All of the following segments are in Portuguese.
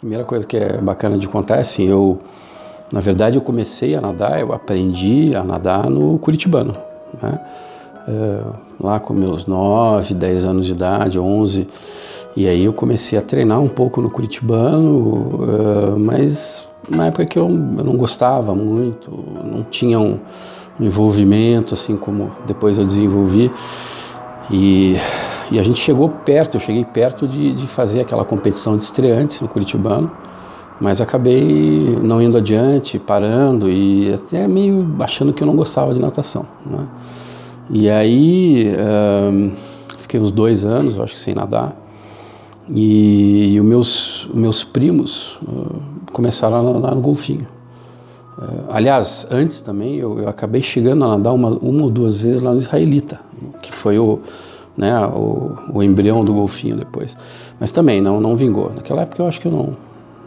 primeira coisa que é bacana de contar é assim, na verdade eu comecei a nadar, eu aprendi a nadar no Curitibano, né? Lá com meus 9, 10 anos de idade, 11, e aí eu comecei a treinar um pouco no Curitibano, mas na época que eu não gostava muito, não tinha um envolvimento assim como depois eu desenvolvi, e a gente chegou perto, eu cheguei perto de fazer aquela competição de estreantes no Curitibano, mas acabei não indo adiante, parando e até meio achando que eu não gostava de natação, né? E aí fiquei uns 2 anos, eu acho que sem nadar, e os meus primos começaram a nadar no golfinho. Aliás, antes também eu acabei chegando a nadar uma ou duas vezes lá no Israelita, que foi o embrião do golfinho depois, mas também não vingou. Naquela época eu acho que eu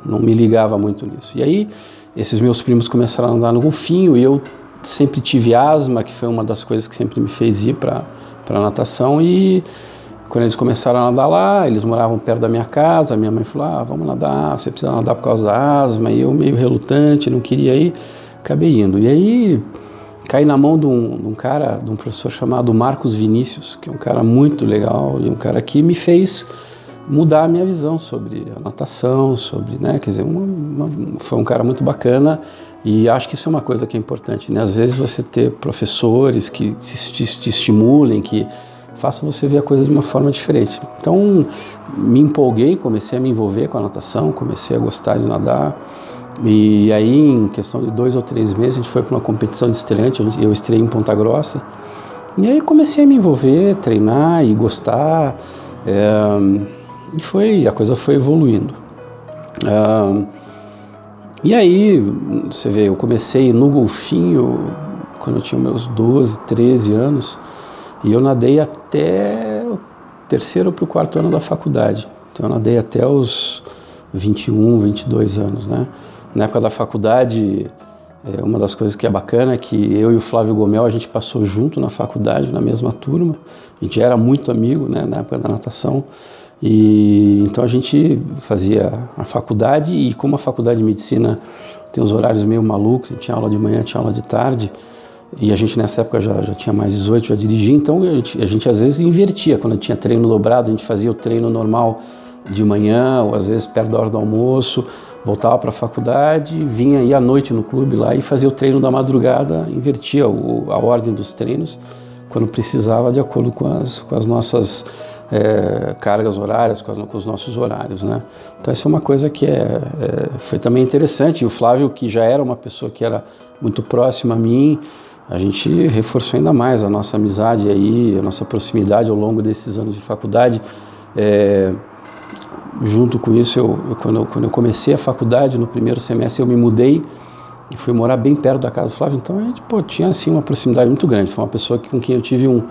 não me ligava muito nisso. E aí esses meus primos começaram a andar no golfinho e eu sempre tive asma, que foi uma das coisas que sempre me fez ir para a natação. E quando eles começaram a nadar lá, eles moravam perto da minha casa, minha mãe falou, vamos nadar, você precisa nadar por causa da asma, e eu meio relutante, não queria ir, acabei indo. E aí caí na mão de um professor chamado Marcos Vinícius, que é um cara muito legal, e um cara que me fez mudar a minha visão sobre a natação, quer dizer, foi um cara muito bacana, e acho que isso é uma coisa que é importante, né? Às vezes você ter professores que te estimulem, que façam você ver a coisa de uma forma diferente. Então, me empolguei, comecei a me envolver com a natação, comecei a gostar de nadar, e aí, em questão de 2 ou 3 meses, a gente foi para uma competição de estreante, eu estreiei em Ponta Grossa, e aí comecei a me envolver, treinar e gostar, e a coisa foi evoluindo. E aí, você vê, eu comecei no golfinho quando eu tinha meus 12, 13 anos, e eu nadei até o 3º para o 4º ano da faculdade. Então eu nadei até os 21, 22 anos, né? Na época da faculdade, uma das coisas que é bacana é que eu e o Flávio Gomel, a gente passou junto na faculdade, na mesma turma. A gente era muito amigo, né, na época da natação. E então a gente fazia a faculdade, e como a faculdade de medicina tem uns horários meio malucos, tinha aula de manhã, tinha aula de tarde, e a gente nessa época já tinha mais 18, já dirigia, então a gente às vezes invertia. Quando tinha treino dobrado, a gente fazia o treino normal de manhã, ou às vezes perto da hora do almoço, voltava para a faculdade, ia à noite no clube lá e fazia o treino da madrugada, invertia a ordem dos treinos quando precisava, de acordo com as nossas cargas horárias, com os nossos horários, né? Então essa é uma coisa que foi também interessante. E o Flávio, que já era uma pessoa que era muito próxima a mim, a gente reforçou ainda mais a nossa amizade aí, a nossa proximidade ao longo desses anos de faculdade. Junto com isso, quando eu comecei a faculdade, no 1º semestre, eu me mudei e fui morar bem perto da casa do Flávio. Então a gente tinha assim uma proximidade muito grande. Foi uma pessoa com quem eu tive um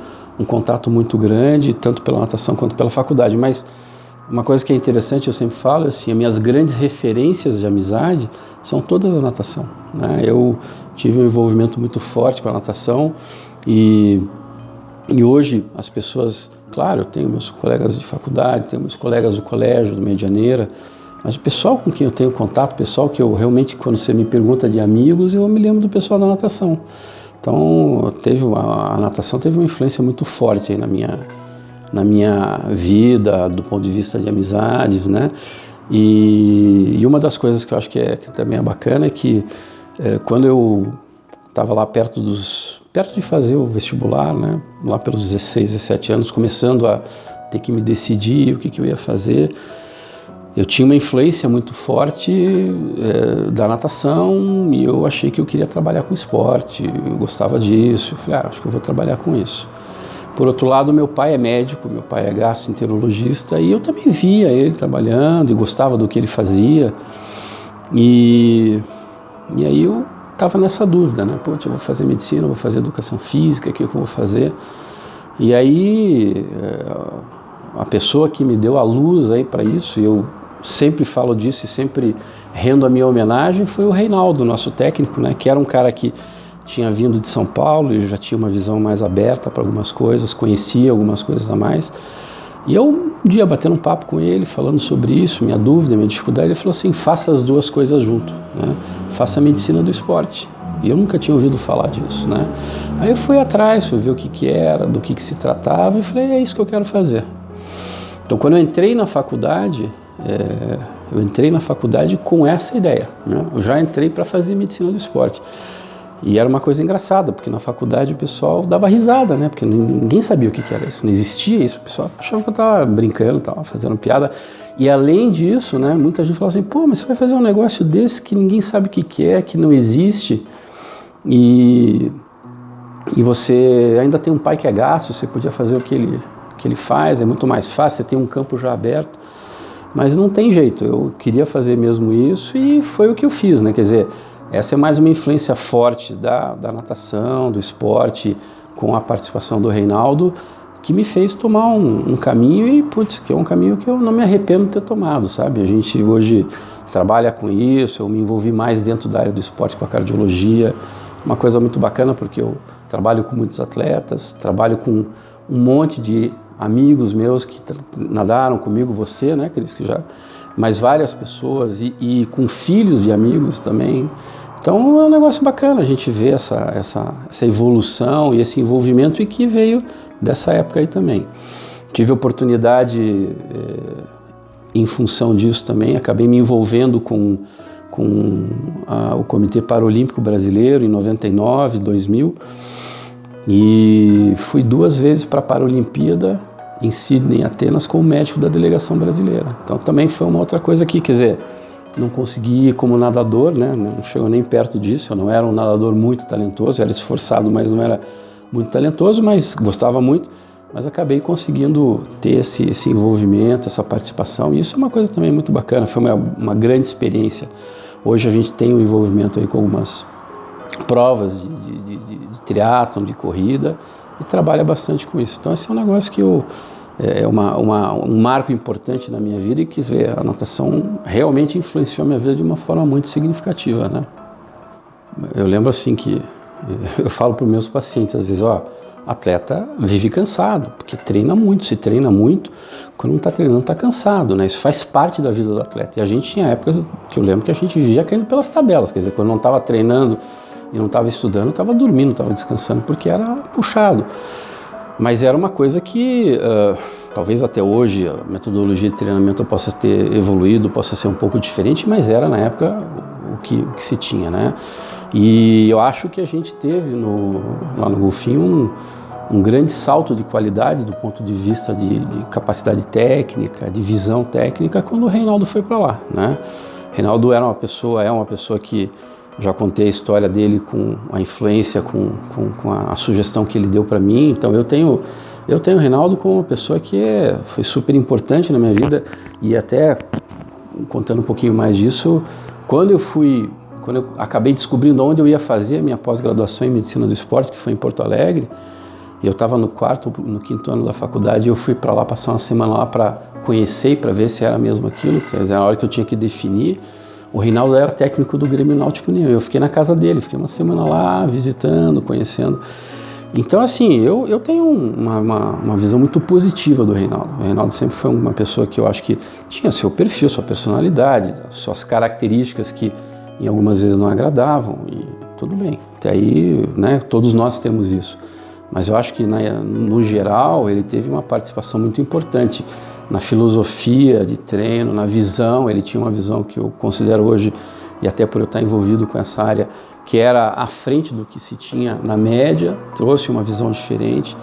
contato muito grande, tanto pela natação quanto pela faculdade. Mas uma coisa que é interessante, eu sempre falo, assim, as minhas grandes referências de amizade são todas a natação, né? Eu tive um envolvimento muito forte com a natação, e hoje as pessoas, claro, eu tenho meus colegas de faculdade, tenho meus colegas do colégio, do Medianeira, mas o pessoal com quem eu tenho contato, o pessoal que eu realmente, quando você me pergunta de amigos, eu me lembro do pessoal da natação. Então a natação teve uma influência muito forte aí na minha vida, do ponto de vista de amizades, né? E uma das coisas que eu acho que também é bacana é que quando eu estava lá perto de fazer o vestibular, né? Lá pelos 16, 17 anos, começando a ter que me decidir o que eu ia fazer, eu tinha uma influência muito forte da natação, e eu achei que eu queria trabalhar com esporte, eu gostava disso, eu falei, acho que eu vou trabalhar com isso. Por outro lado, meu pai é médico, meu pai é gastroenterologista, e eu também via ele trabalhando e gostava do que ele fazia, e aí eu estava nessa dúvida, né? Eu vou fazer medicina, eu vou fazer educação física, o que eu vou fazer? E aí a pessoa que me deu a luz aí para isso, e eu sempre falo disso e sempre rendo a minha homenagem, foi o Reinaldo, nosso técnico, né? Que era um cara que tinha vindo de São Paulo e já tinha uma visão mais aberta para algumas coisas, conhecia algumas coisas a mais. E eu, um dia, batendo um papo com ele, falando sobre isso, minha dúvida, minha dificuldade, ele falou assim, faça as duas coisas junto, né? Faça a medicina do esporte. E eu nunca tinha ouvido falar disso, né? Aí eu fui atrás, fui ver o que era, do que se tratava, e falei, é isso que eu quero fazer. Então, quando eu entrei na faculdade, com essa ideia, né? Eu já entrei para fazer medicina do esporte. E era uma coisa engraçada, porque na faculdade o pessoal dava risada, né? Porque ninguém sabia o que era isso, não existia isso. O pessoal achava que eu estava brincando, estava fazendo piada. E além disso, né, muita gente falava assim, pô, mas você vai fazer um negócio desse que ninguém sabe o que é, que não existe, e você ainda tem um pai que é gasto, você podia fazer o que ele faz, é muito mais fácil, você tem um campo já aberto. Mas não tem jeito, eu queria fazer mesmo isso e foi o que eu fiz, né? Quer dizer, essa é mais uma influência forte da natação, do esporte, com a participação do Reinaldo, que me fez tomar um caminho e, putz, que é um caminho que eu não me arrependo de ter tomado, sabe? A gente hoje trabalha com isso, eu me envolvi mais dentro da área do esporte com a cardiologia, uma coisa muito bacana porque eu trabalho com muitos atletas, trabalho com um monte de amigos meus que nadaram comigo, você, né, Cris, que já, mas várias pessoas e com filhos de amigos também. Então é um negócio bacana a gente ver essa evolução e esse envolvimento e que veio dessa época aí também. Tive oportunidade, em função disso também, acabei me envolvendo com o Comitê Paralímpico Brasileiro em 99, 2000, e fui 2 vezes para a Paralimpíada em Sydney, Atenas, como médico da delegação brasileira. Então também foi uma outra coisa aqui, quer dizer, não consegui ir como nadador, né? Não chegou nem perto disso, eu não era um nadador muito talentoso, era esforçado, mas não era muito talentoso, mas gostava muito, mas acabei conseguindo ter esse envolvimento, essa participação, e isso é uma coisa também muito bacana, foi uma grande experiência. Hoje a gente tem um envolvimento aí com algumas provas de triatlon, de corrida, e trabalha bastante com isso. Então esse é um negócio que é um marco importante na minha vida e que a natação realmente influenciou a minha vida de uma forma muito significativa, né? Eu lembro assim que eu falo para os meus pacientes às vezes, atleta vive cansado, porque treina muito, se treina muito, quando não está treinando está cansado, né? Isso faz parte da vida do atleta. E a gente tinha épocas que eu lembro que a gente vivia caindo pelas tabelas, quer dizer, quando não estava treinando e não estava estudando, estava dormindo, estava descansando, porque era puxado. Mas era uma coisa que, talvez até hoje, a metodologia de treinamento possa ter evoluído, possa ser um pouco diferente, mas era na época o que se tinha, né? E eu acho que a gente teve lá no Golfinho um grande salto de qualidade do ponto de vista de capacidade técnica, de visão técnica, quando o Reinaldo foi para lá, né? Reinaldo é uma pessoa que, já contei a história dele com a influência, com a sugestão que ele deu para mim. Então eu tenho o Reinaldo como uma pessoa que foi super importante na minha vida, e até contando um pouquinho mais disso, quando eu acabei descobrindo onde eu ia fazer a minha pós-graduação em medicina do esporte, que foi em Porto Alegre, e eu estava no 5º ano da faculdade, e eu fui para lá passar uma semana lá para conhecer e para ver se era mesmo aquilo, quer dizer, na hora que eu tinha que definir. O Reinaldo era técnico do Grêmio Náutico União, eu fiquei na casa dele, fiquei uma semana lá visitando, conhecendo. Então assim, eu tenho uma visão muito positiva do Reinaldo. O Reinaldo sempre foi uma pessoa que eu acho que tinha seu perfil, sua personalidade, suas características que em algumas vezes não agradavam, e tudo bem, até aí, né, todos nós temos isso. Mas eu acho que no geral ele teve uma participação muito importante na filosofia de treino, na visão. Ele tinha uma visão que eu considero hoje, e até por eu estar envolvido com essa área, que era à frente do que se tinha na média, trouxe uma visão diferente,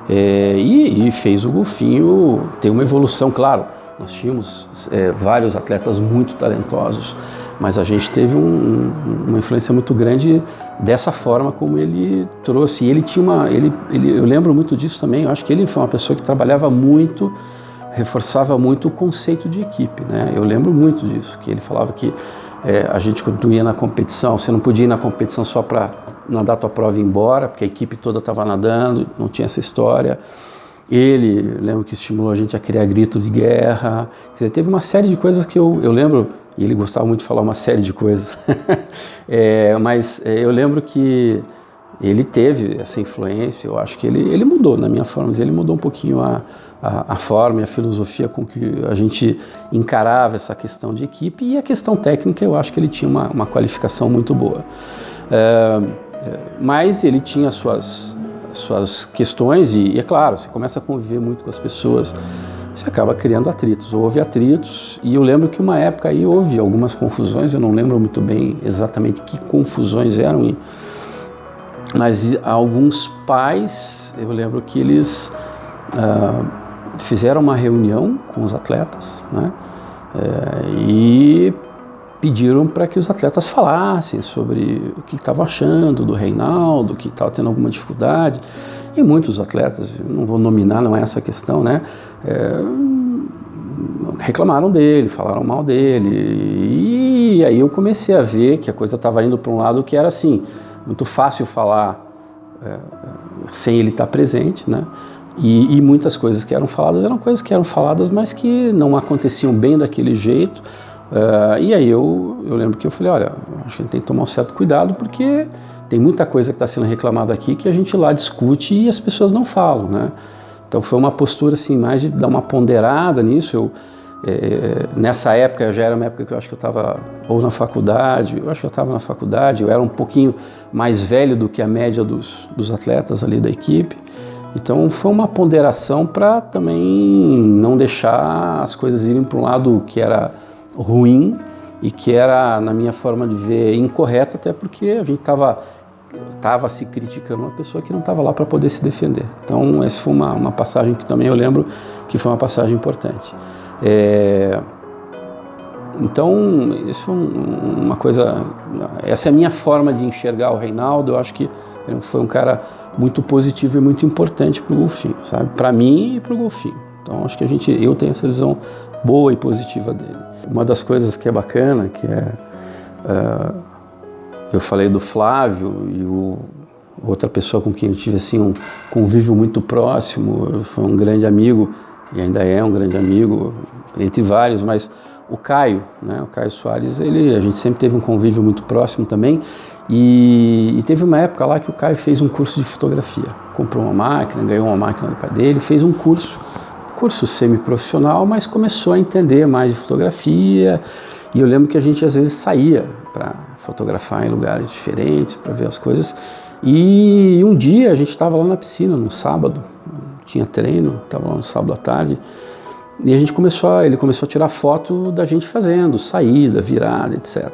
e fez o Golfinho ter uma evolução. Claro, nós tínhamos vários atletas muito talentosos, mas a gente teve uma influência muito grande dessa forma como ele trouxe. E ele tinha eu lembro muito disso também, eu acho que ele foi uma pessoa que trabalhava muito, reforçava muito o conceito de equipe, né? Eu lembro muito disso, que ele falava que a gente, quando ia na competição, você não podia ir na competição só para nadar tua prova e ir embora, porque a equipe toda estava nadando, não tinha essa história. Ele, lembro que estimulou a gente a criar gritos de guerra. Quer dizer, teve uma série de coisas que eu lembro, e ele gostava muito de falar uma série de coisas, mas eu lembro que ele teve essa influência. Eu acho que ele mudou, na minha forma de dizer, ele mudou um pouquinho a forma e a filosofia com que a gente encarava essa questão de equipe, e a questão técnica eu acho que ele tinha uma qualificação muito boa. Mas ele tinha suas questões e é claro, você começa a conviver muito com as pessoas, você acaba criando atritos. Houve atritos e eu lembro que uma época aí houve algumas confusões, eu não lembro muito bem exatamente que confusões eram, mas alguns pais, eu lembro que eles fizeram uma reunião com os atletas, né, e pediram para que os atletas falassem sobre o que estavam achando do Reinaldo, que estava tendo alguma dificuldade. E muitos atletas, não vou nominar, não é essa a questão, né, reclamaram dele, falaram mal dele. E aí eu comecei a ver que a coisa estava indo para um lado que era assim, muito fácil falar sem ele estar presente, né? E muitas coisas que eram faladas, mas que não aconteciam bem daquele jeito. E aí eu lembro que eu falei, olha, acho que a gente tem que tomar um certo cuidado, porque tem muita coisa que está sendo reclamada aqui que a gente lá discute e as pessoas não falam, né? Então foi uma postura assim, mais de dar uma ponderada nisso. Nessa época, já era uma época que eu acho que eu estava ou na faculdade, eu era um pouquinho mais velho do que a média dos atletas ali da equipe. Então foi uma ponderação para também não deixar as coisas irem para um lado que era ruim e que era, na minha forma de ver, incorreto, até porque a gente estava se criticando uma pessoa que não estava lá para poder se defender. Então essa foi uma passagem que também eu lembro que foi uma passagem importante. Então isso é uma coisa, essa é a minha forma de enxergar o Reinaldo. Eu acho que ele foi um cara muito positivo e muito importante para o golfinho, sabe? Para mim e para o golfinho. Então acho que eu tenho essa visão boa e positiva dele. Uma das coisas que é bacana, que eu falei do Flávio e outra pessoa com quem eu tive assim um convívio muito próximo, foi um grande amigo e ainda é um grande amigo, entre vários, mas o Caio, né, o Caio Soares, a gente sempre teve um convívio muito próximo também, e teve uma época lá que o Caio fez um curso de fotografia, comprou uma máquina, ganhou uma máquina do pai dele, fez um curso semi-profissional, mas começou a entender mais de fotografia. E eu lembro que a gente às vezes saía para fotografar em lugares diferentes, para ver as coisas. E um dia a gente estava lá na piscina, no sábado, tinha treino, estava lá no sábado à tarde, e ele começou a tirar foto da gente fazendo, saída, virada, etc.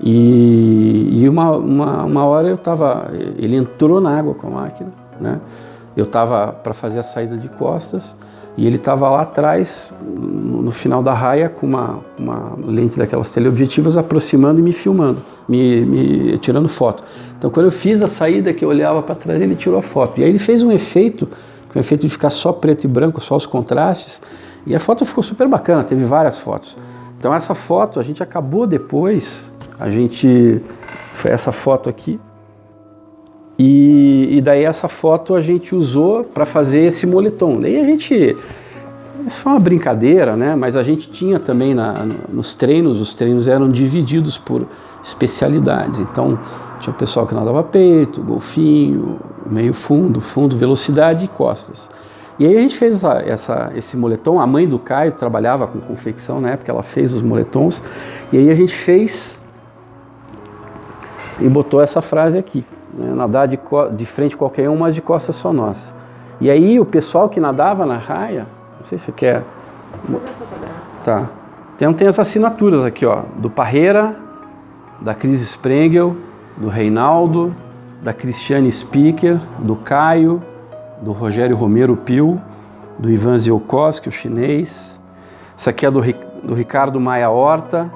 E uma hora ele entrou na água com a máquina, né? Eu estava para fazer a saída de costas, e ele estava lá atrás, no final da raia, com uma lente daquelas teleobjetivas, aproximando e me filmando, me tirando foto. Então, quando eu fiz a saída, que eu olhava para trás, ele tirou a foto. E aí ele fez um efeito de ficar só preto e branco, só os contrastes, e a foto ficou super bacana, teve várias fotos. Então, essa foto, a gente acabou depois, foi essa foto aqui, e daí essa foto a gente usou para fazer esse moletom. Daí isso foi uma brincadeira, né? Mas a gente tinha também nos treinos, os treinos eram divididos por especialidades. Então tinha o pessoal que nadava peito, golfinho, meio fundo, velocidade e costas. E aí a gente fez esse moletom. A mãe do Caio trabalhava com confecção na época, ela fez os moletons, e aí a gente fez e botou essa frase aqui, né? Nadar de frente qualquer um, mas de costas só nós. E aí o pessoal que nadava na raia, não sei se você quer... Tá. Então tem as assinaturas aqui, ó, do Parreira, da Cris Sprengel, do Reinaldo, da Cristiane Speaker, do Caio, do Rogério Romero Pio, do Ivan Ziolkowski, o chinês. Essa aqui é do Ricardo Maia Horta,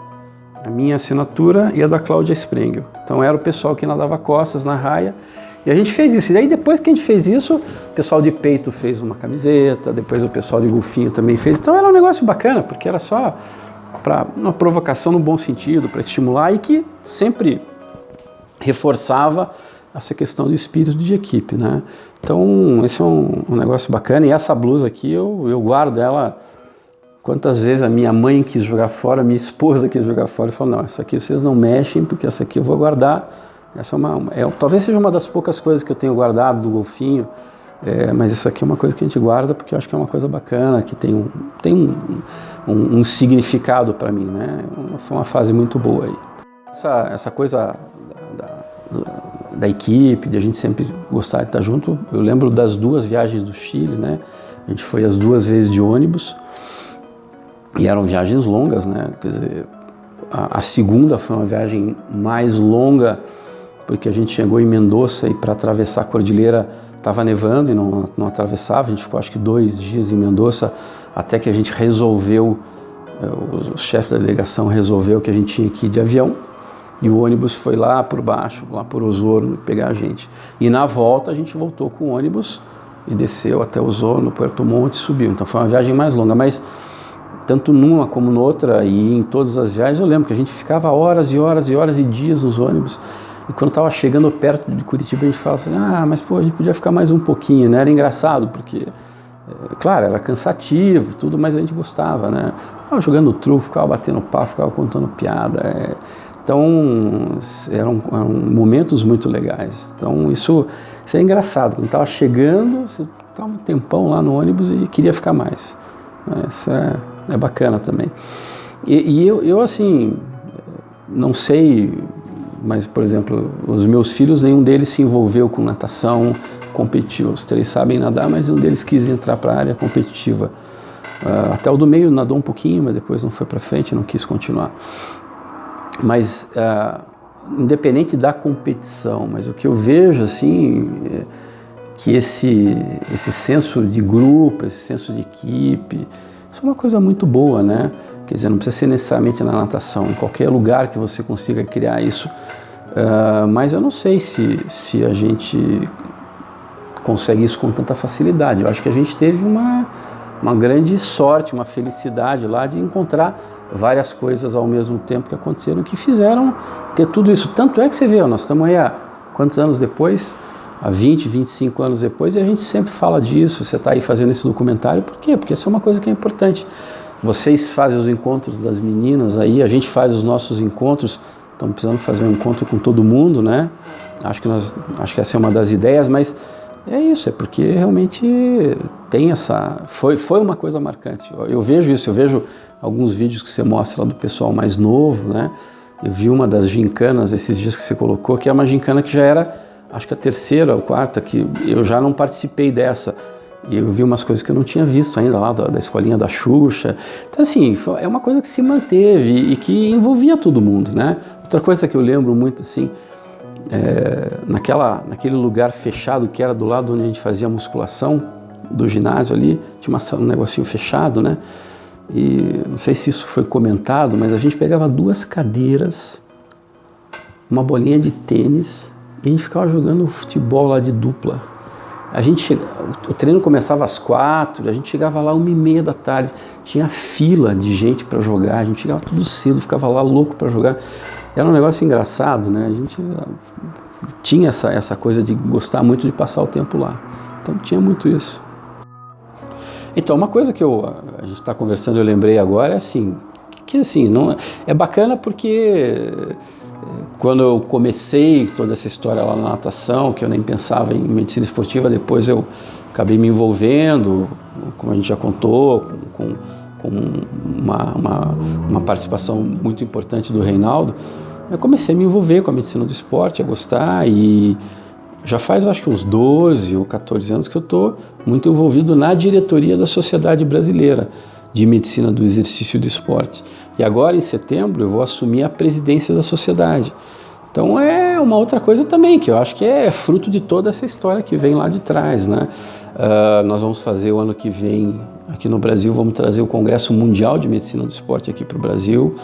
a minha assinatura, e a da Cláudia Sprengel. Então era o pessoal que nadava costas na raia, e a gente fez isso. E aí depois que a gente fez isso, o pessoal de peito fez uma camiseta, depois o pessoal de golfinho também fez. Então era um negócio bacana, porque era só para uma provocação no bom sentido, para estimular, e que sempre reforçava essa questão do espírito de equipe, né? Então esse é um negócio bacana. E essa blusa aqui eu guardo ela. Quantas vezes a minha mãe quis jogar fora, a minha esposa quis jogar fora, e falou, não, essa aqui vocês não mexem, porque essa aqui eu vou guardar, Essa talvez seja uma das poucas coisas que eu tenho guardado do golfinho, mas isso aqui é uma coisa que a gente guarda porque eu acho que é uma coisa bacana, que tem um significado para mim, né? Foi uma fase muito boa aí. Essa coisa da equipe, de a gente sempre gostar de estar junto, eu lembro das 2 viagens do Chile, né? A gente foi as 2 vezes de ônibus e eram viagens longas, né? Quer dizer, a segunda foi uma viagem mais longa porque a gente chegou em Mendoza e para atravessar a cordilheira estava nevando e não atravessava. A gente ficou acho que 2 dias em Mendoza até que a gente resolveu, o chefe da delegação resolveu que a gente tinha que ir de avião. E o ônibus foi lá por baixo, lá por Osorno, pegar a gente. E na volta a gente voltou com o ônibus e desceu até Osorno, Puerto Montt e subiu. Então foi uma viagem mais longa, mas tanto numa como noutra e em todas as viagens eu lembro que a gente ficava horas e horas e horas e dias nos ônibus. E quando estava chegando perto de Curitiba a gente falava assim, mas pô, a gente podia ficar mais um pouquinho, né? Era engraçado porque, claro, era cansativo, tudo, mas a gente gostava, né? Ficava jogando truco, ficava batendo papo, ficava contando piada, Então, eram momentos muito legais. Então, isso é engraçado. Quando estava chegando, você estava um tempão lá no ônibus e queria ficar mais. Isso é bacana também. E eu, assim, não sei, mas, por exemplo, os meus filhos, nenhum deles se envolveu com natação, competiu. Os 3 sabem nadar, mas nenhum deles quis entrar para a área competitiva. Até o do meio nadou um pouquinho, mas depois não foi para frente, não quis continuar. Mas, independente da competição, mas o que eu vejo, assim, que esse senso de grupo, esse senso de equipe, isso é uma coisa muito boa, né? Quer dizer, não precisa ser necessariamente na natação, em qualquer lugar que você consiga criar isso. Mas eu não sei se a gente consegue isso com tanta facilidade. Eu acho que a gente teve uma grande sorte, uma felicidade lá de encontrar várias coisas ao mesmo tempo que aconteceram, que fizeram ter tudo isso. Tanto é que você vê, nós estamos aí há quantos anos depois? Há 20, 25 anos depois, e a gente sempre fala disso. Você está aí fazendo esse documentário, por quê? Porque isso é uma coisa que é importante. Vocês fazem os encontros das meninas aí, a gente faz os nossos encontros, estamos precisando fazer um encontro com todo mundo, né? Acho que essa é uma das ideias, mas é isso, é porque realmente tem foi uma coisa marcante. Eu vejo isso, eu vejo alguns vídeos que você mostra lá do pessoal mais novo, né? Eu vi uma das gincanas esses dias que você colocou, que é uma gincana que já era, acho que a 3ª ou 4ª, que eu já não participei dessa. E eu vi umas coisas que eu não tinha visto ainda lá, da escolinha da Xuxa. Então, assim, é uma coisa que se manteve e que envolvia todo mundo, né? Outra coisa que eu lembro muito, assim, naquele lugar fechado que era do lado onde a gente fazia a musculação do ginásio ali, tinha um negocinho fechado, né? E não sei se isso foi comentado, mas a gente pegava 2 cadeiras, uma bolinha de tênis e a gente ficava jogando futebol lá de dupla. O treino começava às 4, a gente chegava lá 1h30 da tarde, tinha fila de gente para jogar, a gente chegava tudo cedo, ficava lá louco para jogar. Era um negócio engraçado, né? A gente tinha essa coisa de gostar muito de passar o tempo lá. Então tinha muito isso. Então, uma coisa que a gente está conversando, eu lembrei agora, é assim, que assim, não, é bacana porque quando eu comecei toda essa história lá na natação, que eu nem pensava em medicina esportiva, depois eu acabei me envolvendo, como a gente já contou, com uma participação muito importante do Reinaldo. Eu comecei a me envolver com a medicina do esporte, a gostar, e já faz acho que uns 12 ou 14 anos que eu estou muito envolvido na diretoria da Sociedade Brasileira de Medicina do Exercício e do Esporte. E agora, em setembro, eu vou assumir a presidência da sociedade. Então é uma outra coisa também, que eu acho que é fruto de toda essa história que vem lá de trás, né? Nós vamos fazer o ano que vem, aqui no Brasil, vamos trazer o Congresso Mundial de Medicina do Esporte aqui para o Brasil.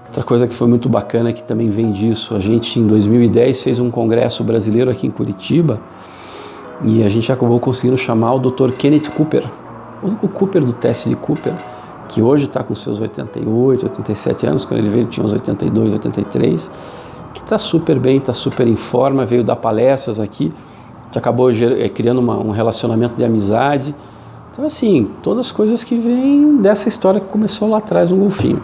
Outra coisa que foi muito bacana é que também vem disso, a gente em 2010 fez um congresso brasileiro aqui em Curitiba e a gente acabou conseguindo chamar o Dr. Kenneth Cooper, o Cooper do teste de Cooper, que hoje está com seus 88, 87 anos, quando ele veio ele tinha uns 82, 83, que está super bem, está super em forma, veio dar palestras aqui, a gente acabou criando um relacionamento de amizade. Então assim, todas as coisas que vêm dessa história que começou lá atrás no golfinho.